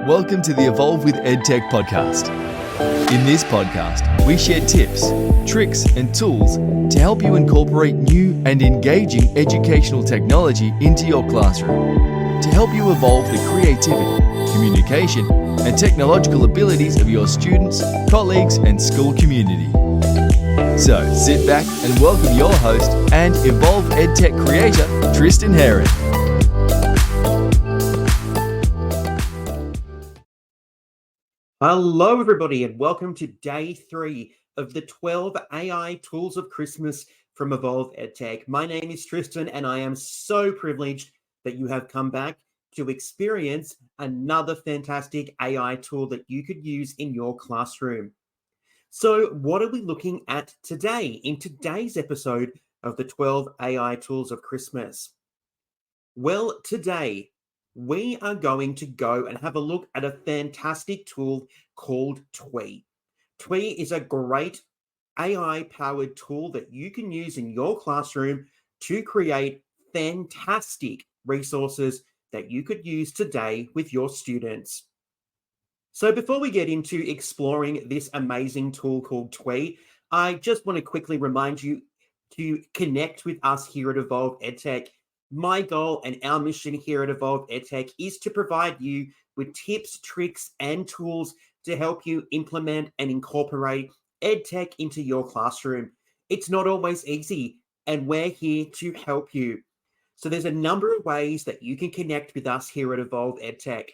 Welcome to the Evolve EdTech podcast. In this podcast, we share tips, tricks, and tools to help you incorporate new and engaging educational technology into your classroom to help you evolve the creativity, communication, and technological abilities of your students, colleagues, and school community. So sit back and welcome your host and Evolve EdTech creator, Tristan Heron. Hello, everybody, and welcome to day 3 of the 12 AI Tools of Christmas from Evolve EdTech. My name is Tristan, and I am so privileged that you have come back to experience another fantastic AI tool that you could use in your classroom. So what are we looking at today in today's episode of the 12 AI Tools of Christmas? Well, today, we are going to go and have a look at a fantastic tool called Twee. Twee is a great AI-powered tool that you can use in your classroom to create fantastic resources that you could use today with your students. So before we get into exploring this amazing tool called Twee, I just want to quickly remind you to connect with us here at Evolve EdTech. My goal and our mission here at Evolve EdTech is to provide you with tips, tricks, and tools to help you implement and incorporate EdTech into your classroom. It's not always easy, and we're here to help you. So there's a number of ways that you can connect with us here at Evolve EdTech.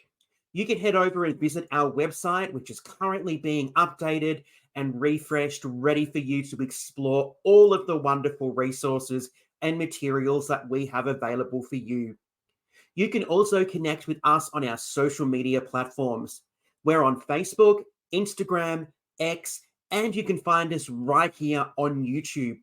You can head over and visit our website, which is currently being updated and refreshed, ready for you to explore all of the wonderful resources and materials that we have available for you. You can also connect with us on our social media platforms. We're on Facebook, Instagram, X, and you can find us right here on YouTube.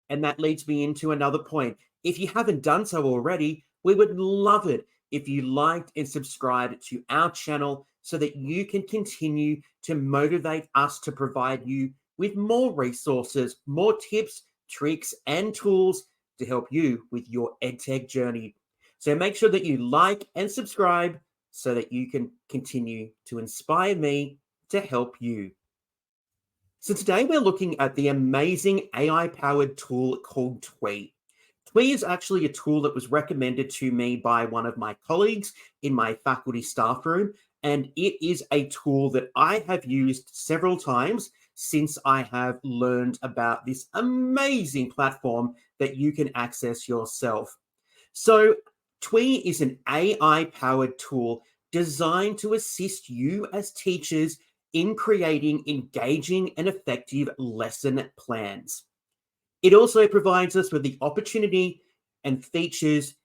And that leads me into another point. If you haven't done so already, we would love it if you liked and subscribed to our channel so that you can continue to motivate us to provide you with more resources, more tips, tricks, and tools to help you with your EdTech journey. So make sure that you like and subscribe so that you can continue to inspire me to help you. So today we're looking at the amazing AI-powered tool called Twee. Twee is actually a tool that was recommended to me by one of my colleagues in my faculty staff room, and it is a tool that I have used several times since I have learned about this amazing platform that you can access yourself. So Twee is an AI-powered tool designed to assist you as teachers in creating engaging and effective lesson plans. It also provides us with the opportunity and features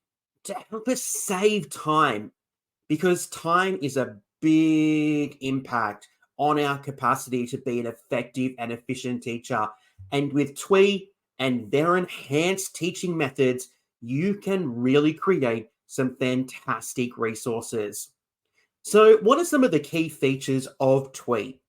to help us save time, because time is a big impact on our capacity to be an effective and efficient teacher. And with Twee and their enhanced teaching methods, you can really create some fantastic resources. So what are some of the key features of Twee?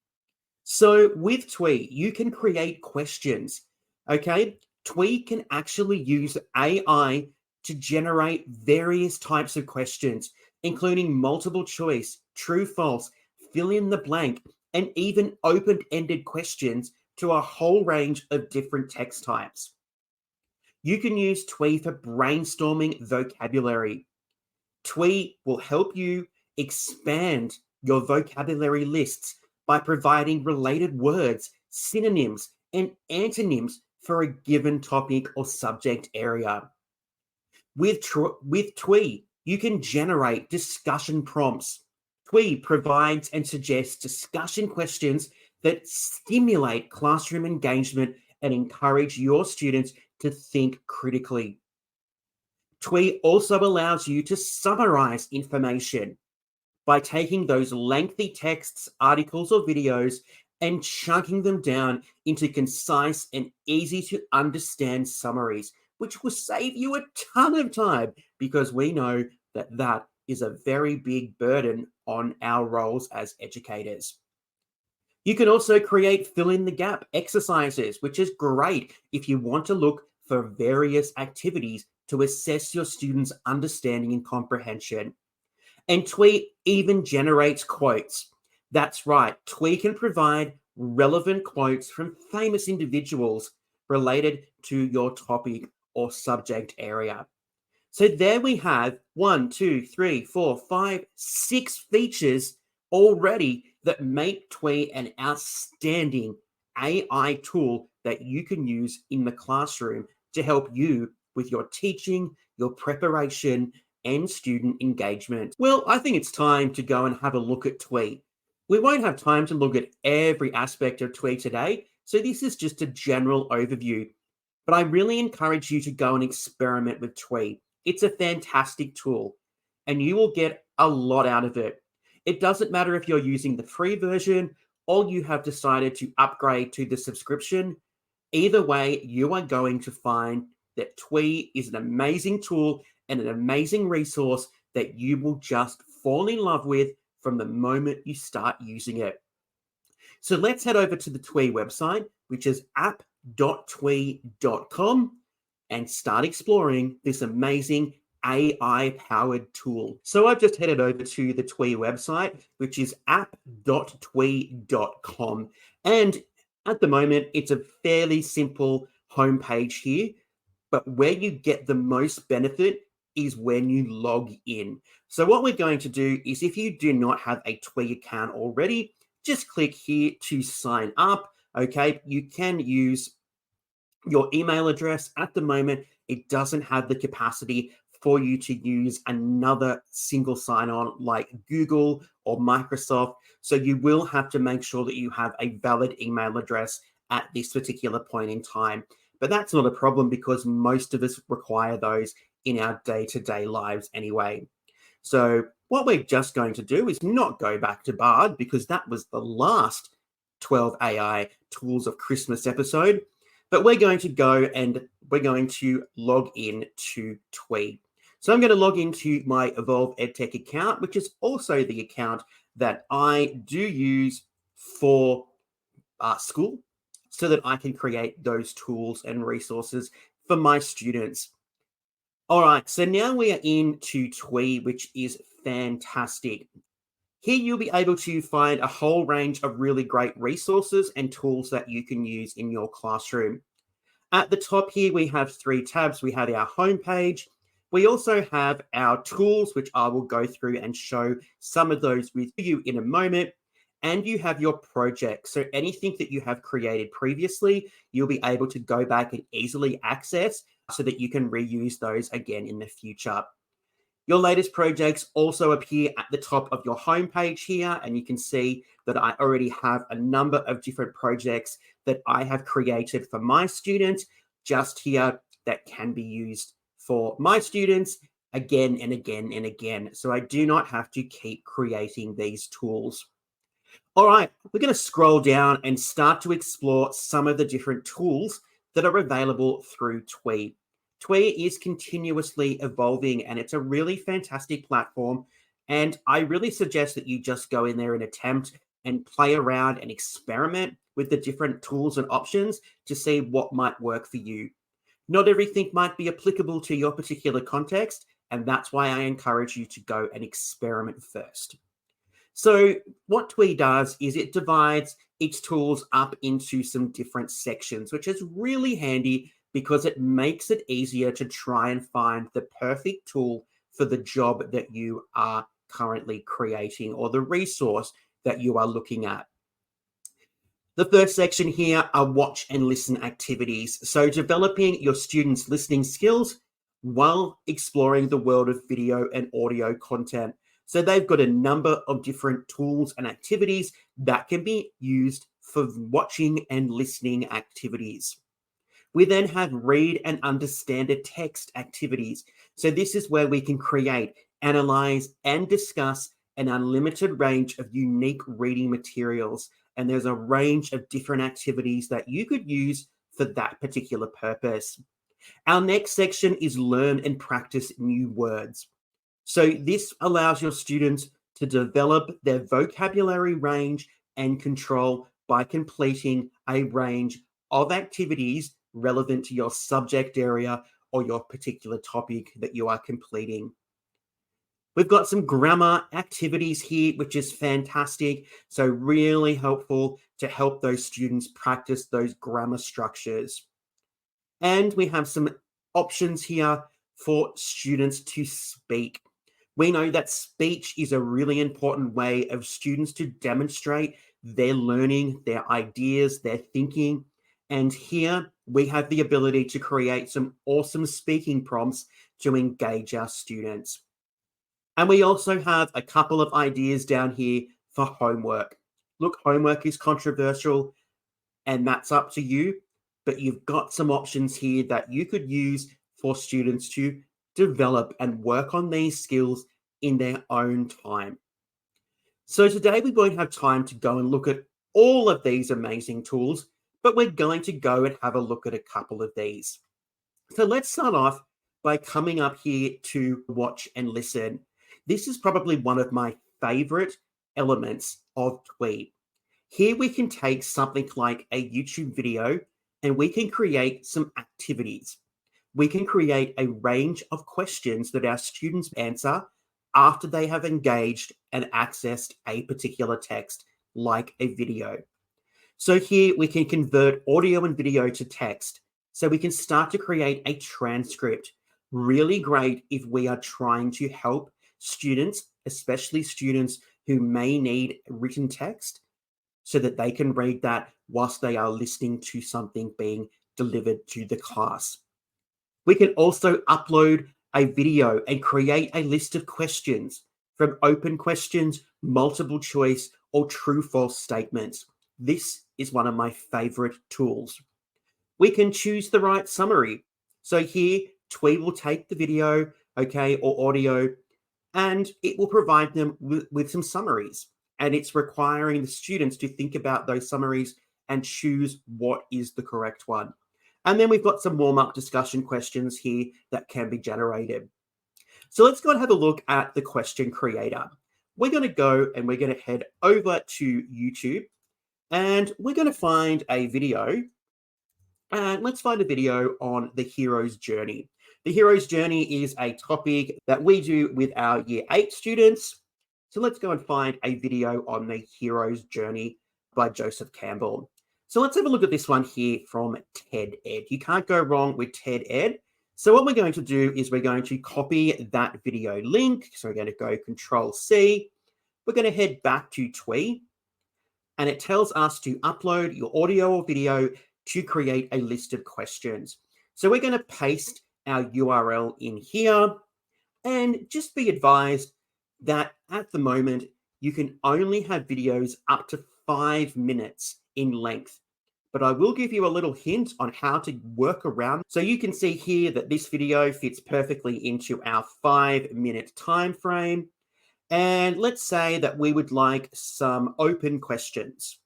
So with Twee, you can create questions, okay? Twee can actually use AI to generate various types of questions, including multiple choice, true, false, fill in the blank, and even open-ended questions to a whole range of different text types. You can use Twee for brainstorming vocabulary. Twee will help you expand your vocabulary lists by providing related words, synonyms, and antonyms for a given topic or subject area. With Twee, you can generate discussion prompts. Twee provides and suggests discussion questions that stimulate classroom engagement and encourage your students to think critically. Twee also allows you to summarize information by taking those lengthy texts, articles, or videos and chunking them down into concise and easy to understand summaries, which will save you a ton of time, because we know that that is a very big burden on our roles as educators. You can also create fill in the gap exercises, which is great if you want to look for various activities to assess your students' understanding and comprehension. And Twee even generates quotes. That's right, Twee can provide relevant quotes from famous individuals related to your topic or subject area. So there we have 1, 2, 3, 4, 5, 6 features already that make Twee an outstanding AI tool that you can use in the classroom to help you with your teaching, your preparation, and student engagement. Well, I think it's time to go and have a look at Twee. We won't have time to look at every aspect of Twee today, so this is just a general overview. But I really encourage you to go and experiment with Twee. It's a fantastic tool and you will get a lot out of it. It doesn't matter if you're using the free version or you have decided to upgrade to the subscription. Either way, you are going to find that Twee is an amazing tool and an amazing resource that you will just fall in love with from the moment you start using it. So let's head over to the Twee website, which is app.twee.com, and start exploring this amazing AI-powered tool. So I've just headed over to the Twee website, which is app.twee.com. And at the moment, it's a fairly simple homepage here, but where you get the most benefit is when you log in. So what we're going to do is, if you do not have a Twee account already, just click here to sign up. Okay, you can use your email address. At the moment, it doesn't have the capacity for you to use another single sign-on like Google or Microsoft. So you will have to make sure that you have a valid email address at this particular point in time. But that's not a problem because most of us require those in our day-to-day lives anyway. So what we're just going to do is not go back to Bard because that was the last 12 AI Tools of Christmas episode, but we're going to go and we're going to log in to Twee. So I'm going to log into my Evolve EdTech account, which is also the account that I do use for school so that I can create those tools and resources for my students. All right, so now we are into Twee, which is fantastic. Here you'll be able to find a whole range of really great resources and tools that you can use in your classroom. At the top here, we have 3 tabs. We have our homepage. We also have our tools, which I will go through and show some of those with you in a moment. And you have your project. So anything that you have created previously, you'll be able to go back and easily access so that you can reuse those again in the future. Your latest projects also appear at the top of your homepage here, and you can see that I already have a number of different projects that I have created for my students just here that can be used for my students again and again and again. So I do not have to keep creating these tools. All right, we're going to scroll down and start to explore some of the different tools that are available through Twee. Twee is continuously evolving and it's a really fantastic platform. And I really suggest that you just go in there and attempt and play around and experiment with the different tools and options to see what might work for you. Not everything might be applicable to your particular context, and that's why I encourage you to go and experiment first. So what Twee does is it divides its tools up into some different sections, which is really handy because it makes it easier to try and find the perfect tool for the job that you are currently creating or the resource that you are looking at. The first section here are watch and listen activities. So developing your students' listening skills while exploring the world of video and audio content. So they've got a number of different tools and activities that can be used for watching and listening activities. We then have read and understand a text activities. So this is where we can create, analyze, and discuss an unlimited range of unique reading materials. And there's a range of different activities that you could use for that particular purpose. Our next section is learn and practice new words. So this allows your students to develop their vocabulary range and control by completing a range of activities relevant to your subject area or your particular topic that you are completing. We've got some grammar activities here, which is fantastic. So really helpful to help those students practice those grammar structures. And we have some options here for students to speak. We know that speech is a really important way of students to demonstrate their learning, their ideas, their thinking. And here we have the ability to create some awesome speaking prompts to engage our students. And we also have a couple of ideas down here for homework. Look, homework is controversial and that's up to you, but you've got some options here that you could use for students to develop and work on these skills in their own time. So today we won't have time to go and look at all of these amazing tools, but we're going to go and have a look at a couple of these. So let's start off by coming up here to watch and listen. This is probably one of my favorite elements of Twee. Here we can take something like a YouTube video and we can create some activities. We can create a range of questions that our students answer after they have engaged and accessed a particular text, like a video. So here we can convert audio and video to text. So we can start to create a transcript. Really great if we are trying to help students, especially students who may need written text, so that they can read that whilst they are listening to something being delivered to the class. We can also upload a video and create a list of questions from open questions, multiple choice, or true-false statements. This is one of my favorite tools. We can choose the right summary. So here, Twee will take the video, okay, or audio, and it will provide them with some summaries. And it's requiring the students to think about those summaries and choose what is the correct one. And then we've got some warm-up discussion questions here that can be generated. So let's go and have a look at the question creator. We're going to go and we're going to head over to YouTube and we're going to find a video. And let's find a video on the hero's journey. The hero's journey is a topic that we do with our Year 8 students. So let's go and find a video on the hero's journey by Joseph Campbell. So let's have a look at this one here from TED Ed. You can't go wrong with TED Ed. So what we're going to do is we're going to copy that video link. So we're going to go Control-C. We're going to head back to Twee. And it tells us to upload your audio or video to create a list of questions. So we're going to paste our URL in here. And just be advised that at the moment, you can only have videos up to 5 minutes in length. But I will give you a little hint on how to work around. So you can see here that this video fits perfectly into our 5-minute time frame. And let's say that we would like some open questions.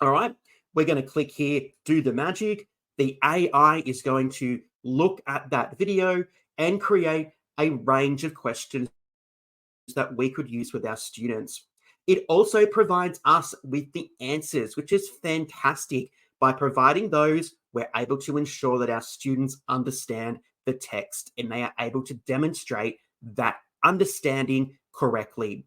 All right, we're going to click here, do the magic. The AI is going to look at that video and create a range of questions that we could use with our students. It also provides us with the answers, which is fantastic. By providing those, we're able to ensure that our students understand the text and they are able to demonstrate that understanding correctly.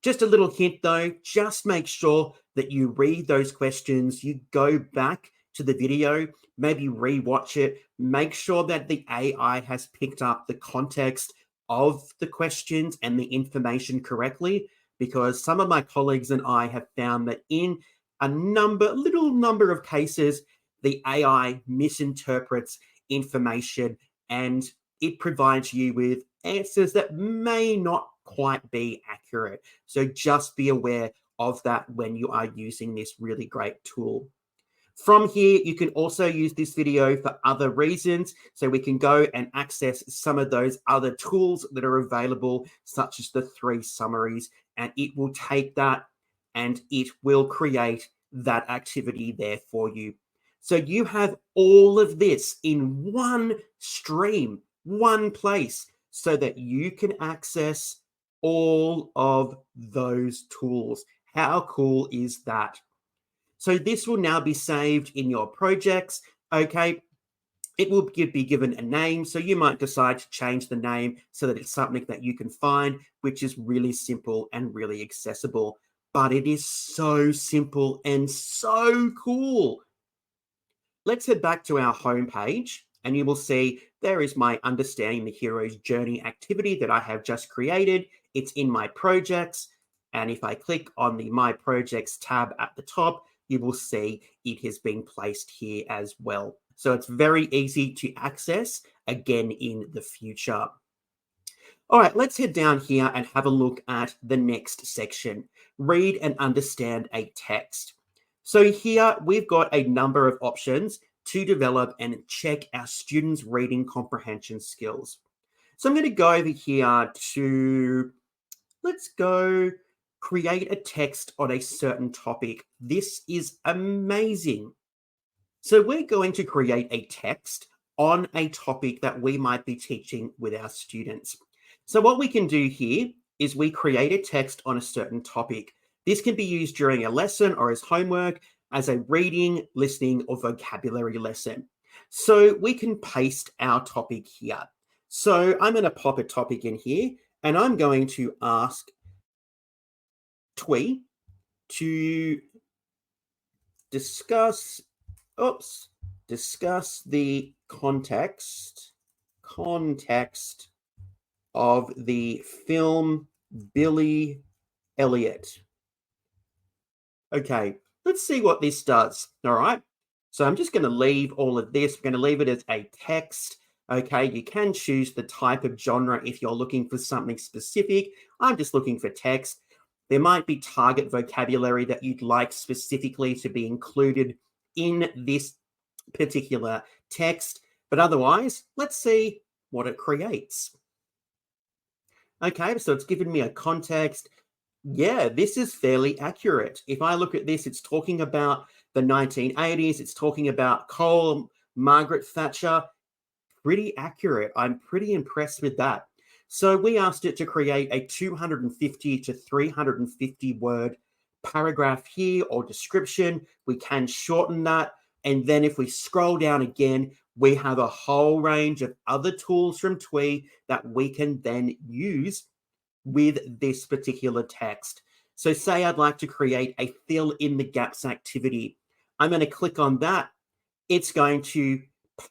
Just a little hint though, just make sure that you read those questions, you go back to the video, maybe rewatch it, make sure that the AI has picked up the context of the questions and the information correctly, because some of my colleagues and I have found that in a little number of cases, the AI misinterprets information and it provides you with answers that may not quite be accurate. So just be aware of that when you are using this really great tool. From here, you can also use this video for other reasons. So we can go and access some of those other tools that are available, such as the 3 summaries, and it will take that and it will create that activity there for you. So you have all of this in one stream, one place, so that you can access all of those tools. How cool is that? So this will now be saved in your projects, okay? It will be given a name, so you might decide to change the name so that it's something that you can find, which is really simple and really accessible. But it is so simple and so cool. Let's head back to our homepage, and you will see there is my Understanding the Hero's Journey activity that I have just created. It's in my projects, and if I click on the My Projects tab at the top, you will see it has been placed here as well. So it's very easy to access again in the future. All right, let's head down here and have a look at the next section, read and understand a text. So here we've got a number of options to develop and check our students' reading comprehension skills. So I'm going to go over here to, let's go create a text on a certain topic. This is amazing. So we're going to create a text on a topic that we might be teaching with our students. So what we can do here is we create a text on a certain topic. This can be used during a lesson or as homework, as a reading, listening, or vocabulary lesson. So we can paste our topic here. So I'm going to pop a topic in here, and I'm going to ask Twee to discuss the context of the film Billy Elliot. Okay, let's see what this does. All right. So I'm just going to leave all of this. I'm going to leave it as a text. Okay, you can choose the type of genre if you're looking for something specific. I'm just looking for text. There might be target vocabulary that you'd like specifically to be included in this particular text. But otherwise, let's see what it creates. Okay, so it's given me a context. Yeah, this is fairly accurate. If I look at this, it's talking about the 1980s. It's talking about coal, Margaret Thatcher. Pretty accurate. I'm pretty impressed with that. So we asked it to create a 250 to 350 word paragraph here or description. We can shorten that. And then if we scroll down again, we have a whole range of other tools from Twee that we can then use with this particular text. So say I'd like to create a fill in the gaps activity. I'm going to click on that. It's going to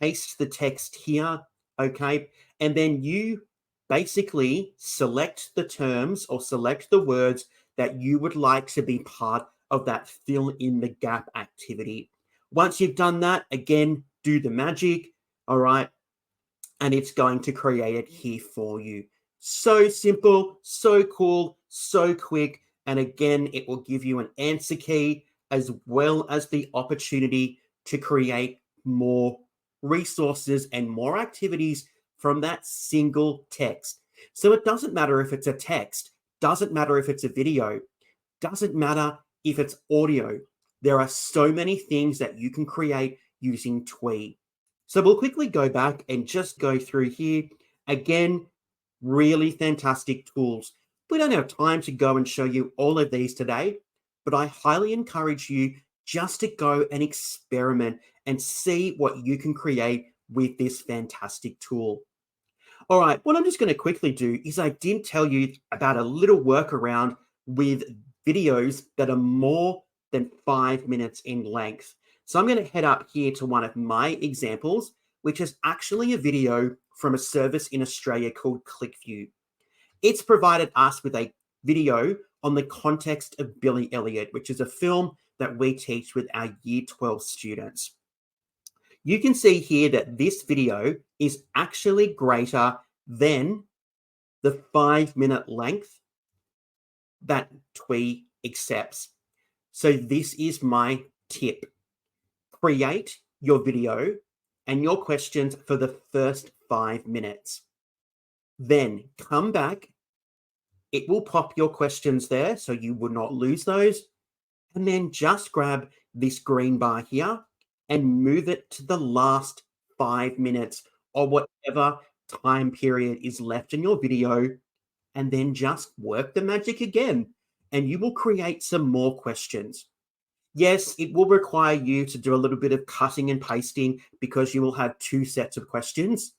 paste the text here, okay? And then you basically select the terms or select the words that you would like to be part of that fill in the gap activity. Once you've done that, again, do the magic, all right? And it's going to create it here for you. So simple, so cool, so quick. And again, it will give you an answer key as well as the opportunity to create more resources and more activities from that single text. So it doesn't matter if it's a text, doesn't matter if it's a video, doesn't matter if it's audio. There are so many things that you can create using Twee. So we'll quickly go back and just go through here. Again, really fantastic tools. We don't have time to go and show you all of these today, but I highly encourage you just to go and experiment and see what you can create with this fantastic tool. All right, what I'm just going to quickly do is I did tell you about a little workaround with videos that are more than 5 minutes in length. So I'm going to head up here to one of my examples, which is actually a video from a service in Australia called ClickView. It's provided us with a video on the context of Billy Elliot, which is a film that we teach with our Year 12 students. You can see here that this video is actually greater than the 5 minute length that Twee accepts. So this is my tip. Create your video and your questions for the first 5 minutes. Then come back. It will pop your questions there so you would not lose those. And then just grab this green bar here and move it to the last 5 minutes or whatever time period is left in your video. And then just work the magic again. And you will create some more questions. Yes, it will require you to do a little bit of cutting and pasting because you will have two sets of questions,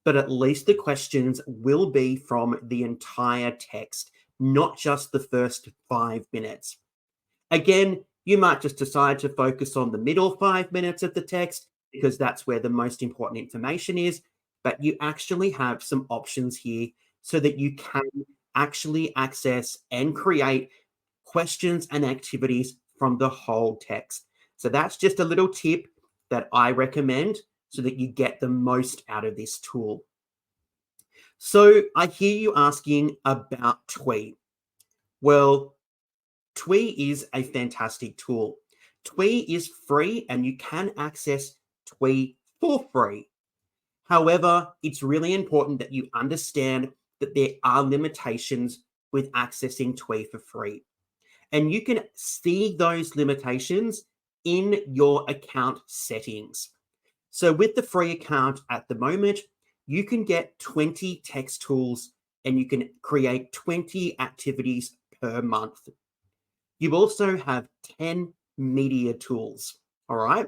but at least the questions will be from the entire text, not just the first 5 minutes. Again, you might just decide to focus on the middle 5 minutes of the text because that's where the most important information is, but you actually have some options here so that you can actually access and create questions and activities from the whole text. So that's just a little tip that I recommend so that you get the most out of this tool. So I hear you asking about Twee. Well, Twee is a fantastic tool. Twee is free and you can access Twee for free. However, it's really important that you understand that there are limitations with accessing Twee for free. And you can see those limitations in your account settings. So with the free account at the moment, you can get 20 text tools and you can create 20 activities per month. You also have 10 media tools, all right?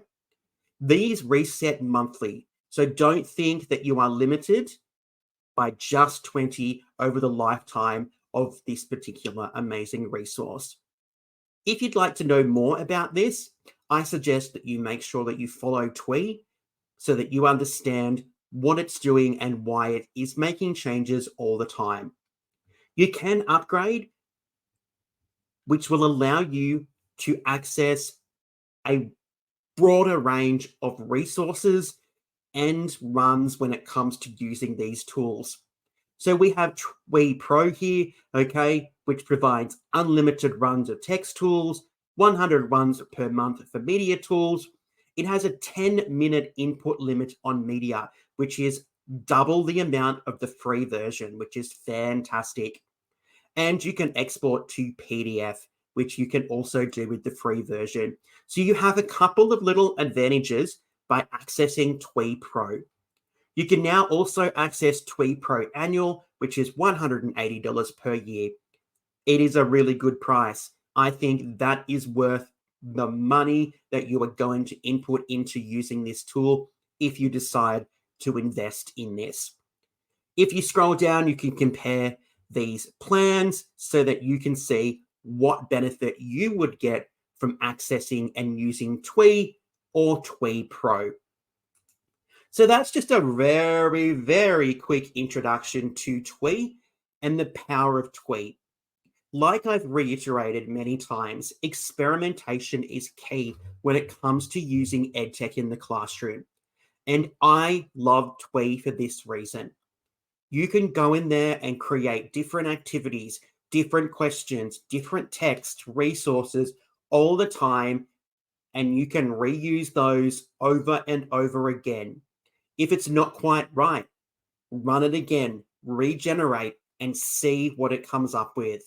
These reset monthly. So don't think that you are limited by just 20 over the lifetime of this particular amazing resource. If you'd like to know more about this, I suggest that you make sure that you follow Twee so that you understand what it's doing and why it is making changes all the time. You can upgrade, which will allow you to access a broader range of resources and runs when it comes to using these tools. So we have Twee Pro here, okay, which provides unlimited runs of text tools, 100 runs per month for media tools. It has a 10-minute input limit on media, which is double the amount of the free version, which is fantastic. And you can export to PDF, which you can also do with the free version. So you have a couple of little advantages by accessing Twee Pro. You can now also access Twee Pro Annual, which is $180 per year. It is a really good price. I think that is worth the money that you are going to input into using this tool if you decide to invest in this. If you scroll down, you can compare these plans so that you can see what benefit you would get from accessing and using Twee or Twee Pro. So that's just a very, very quick introduction to Twee and the power of Twee. Like I've reiterated many times, experimentation is key when it comes to using EdTech in the classroom. And I love Twee for this reason. You can go in there and create different activities, different questions, different text, resources all the time, and you can reuse those over and over again. If it's not quite right, run it again, regenerate, and see what it comes up with.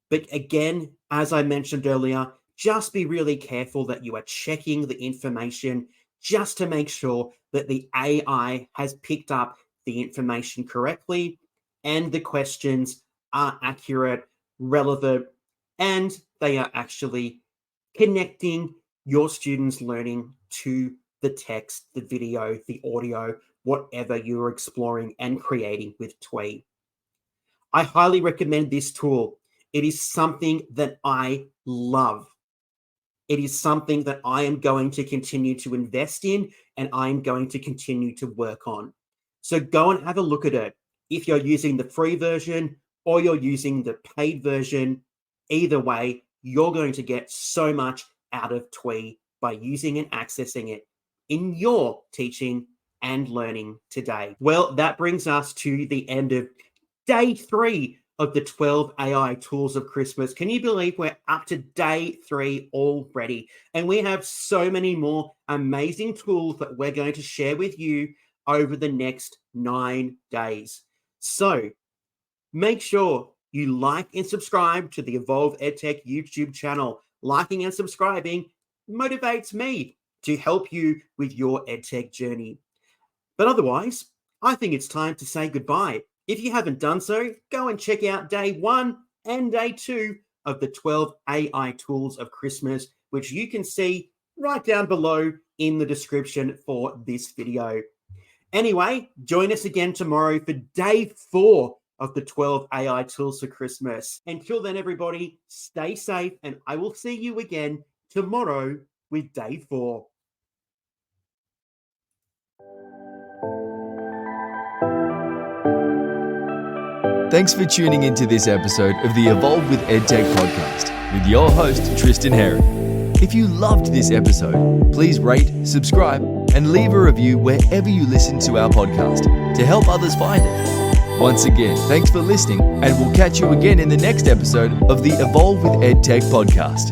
But again, as I mentioned earlier, just be really careful that you are checking the information just to make sure that the AI has picked up the information correctly and the questions are accurate, relevant, and they are actually connecting your students' learning to the text, the video, the audio, whatever you're exploring and creating with Twee. I highly recommend this tool. It is something that I love. It is something that I am going to continue to invest in and I'm going to continue to work on. So go and have a look at it. If you're using the free version or you're using the paid version, either way, you're going to get so much out of Twee by using and accessing it in your teaching and learning today. Well, that brings us to the end of day 3 of the 12 AI tools of Christmas. Can you believe we're up to day 3 already? And we have so many more amazing tools that we're going to share with you over the next 9 days. So make sure you like and subscribe to the Evolve EdTech YouTube channel. Liking and subscribing motivates me to help you with your EdTech journey. But otherwise, I think it's time to say goodbye. If you haven't done so, go and check out day 1 and day 2 of the 12 AI tools of Christmas which you can see right down below in the description for this video. Anyway, join us again tomorrow for day 4 of the 12 AI tools for Christmas. Until then, everybody, stay safe, and I will see you again tomorrow with day 4. Thanks for tuning into this episode of the Evolve with EdTech podcast with your host, Tristan Herring. If you loved this episode, please rate, subscribe, and leave a review wherever you listen to our podcast to help others find it. Once again, thanks for listening, and we'll catch you again in the next episode of the Evolve with EdTech podcast.